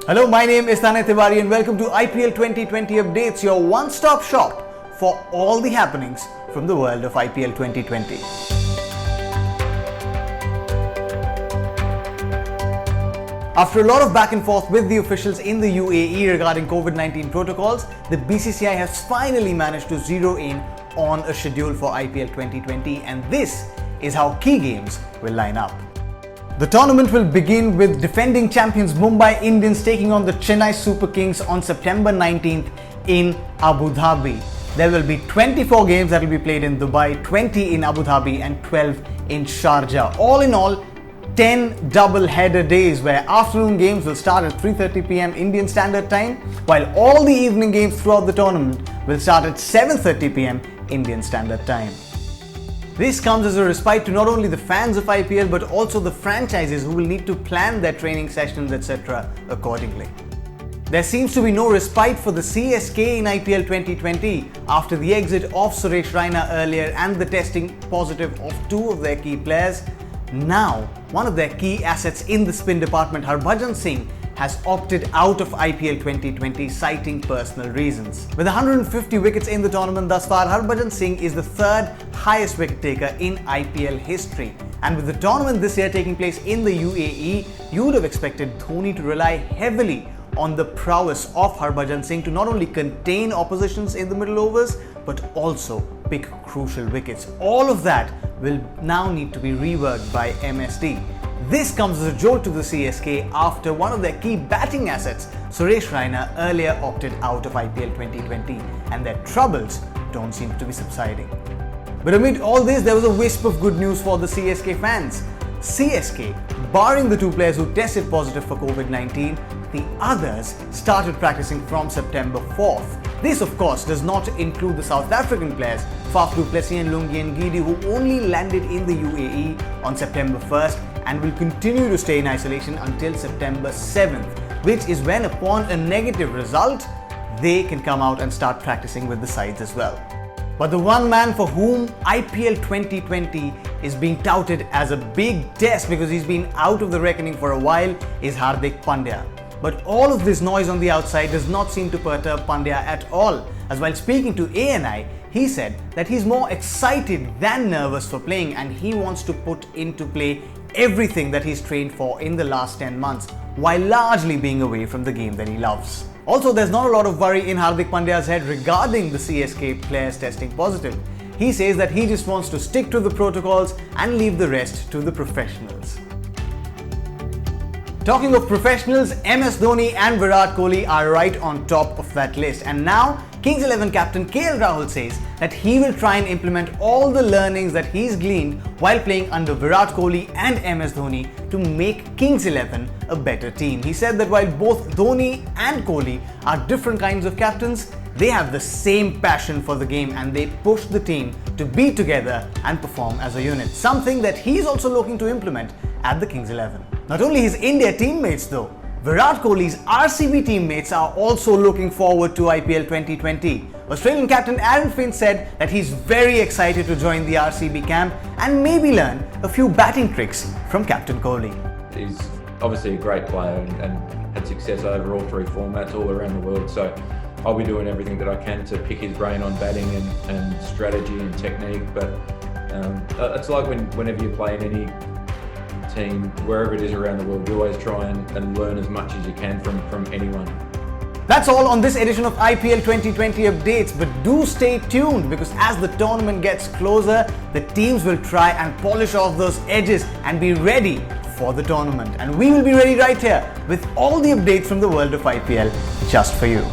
Hello, my name is Tanay Tiwari and welcome to IPL 2020 Updates, your one-stop shop for all the happenings from the world of IPL 2020. After a lot of back and forth with the officials in the UAE regarding COVID-19 protocols, the BCCI has finally managed to zero in on a schedule for IPL 2020, and this is how key games will line up. The tournament will begin with defending champions Mumbai Indians taking on the Chennai Super Kings on September 19th in Abu Dhabi. There will be 24 games that will be played in Dubai, 20 in Abu Dhabi and 12 in Sharjah. All in all, 10 double-header days where afternoon games will start at 3:30 p.m. Indian Standard Time, while all the evening games throughout the tournament will start at 7:30 p.m. Indian Standard Time. This comes as a respite to not only the fans of IPL but also the franchises who will need to plan their training sessions etc. accordingly. There seems to be no respite for the CSK in IPL 2020 after the exit of Suresh Raina earlier and the testing positive of two of their key players. Now, one of their key assets in the spin department, Harbhajan Singh, has opted out of IPL 2020 citing personal reasons. With 150 wickets in the tournament thus far, Harbhajan Singh is the third highest wicket taker in IPL history. And with the tournament this year taking place in the UAE, you would have expected Dhoni to rely heavily on the prowess of Harbhajan Singh to not only contain oppositions in the middle overs but also pick crucial wickets. All of that will now need to be reworked by MSD. This comes as a jolt to the CSK after one of their key batting assets, Suresh Raina, earlier opted out of IPL 2020 and their troubles don't seem to be subsiding. But amid all this, there was a wisp of good news for the CSK fans. CSK, barring the two players who tested positive for COVID-19, the others started practicing from September 4th. This, of course, does not include the South African players Faf du Plessis and Lungi Ngidi, who only landed in the UAE on September 1st and will continue to stay in isolation until September 7th, which is when, upon a negative result, they can come out and start practicing with the sides as well. But the one man for whom IPL 2020 is being touted as a big test because he's been out of the reckoning for a while is Hardik Pandya. But all of this noise on the outside does not seem to perturb Pandya at all, as while speaking to ANI, he said that he's more excited than nervous for playing and he wants to put into play everything that he's trained for in the last 10 months, while largely being away from the game that he loves. Also, there's not a lot of worry in Hardik Pandya's head regarding the CSK players testing positive. He says that he just wants to stick to the protocols and leave the rest to the professionals. Talking of professionals, MS Dhoni and Virat Kohli are right on top of that list. And now, Kings 11 captain KL Rahul says that he will try and implement all the learnings that he's gleaned while playing under Virat Kohli and MS Dhoni to make Kings 11 a better team. He said that while both Dhoni and Kohli are different kinds of captains, they have the same passion for the game and they push the team to be together and perform as a unit. Something that he's also looking to implement at the Kings 11. Not only his India teammates though, Virat Kohli's RCB teammates are also looking forward to IPL 2020. Australian captain Aaron Finch said that he's very excited to join the RCB camp and maybe learn a few batting tricks from Captain Kohli. He's obviously a great player and had success over all three formats all around the world, so I'll be doing everything that I can to pick his brain on batting and strategy and technique. But it's like whenever you play in any team, wherever it is around the world, you always try and learn as much as you can from anyone. That's all on this edition of IPL 2020 Updates, but do stay tuned because as the tournament gets closer, the teams will try and polish off those edges and be ready for the tournament. And we will be ready right here with all the updates from the world of IPL just for you.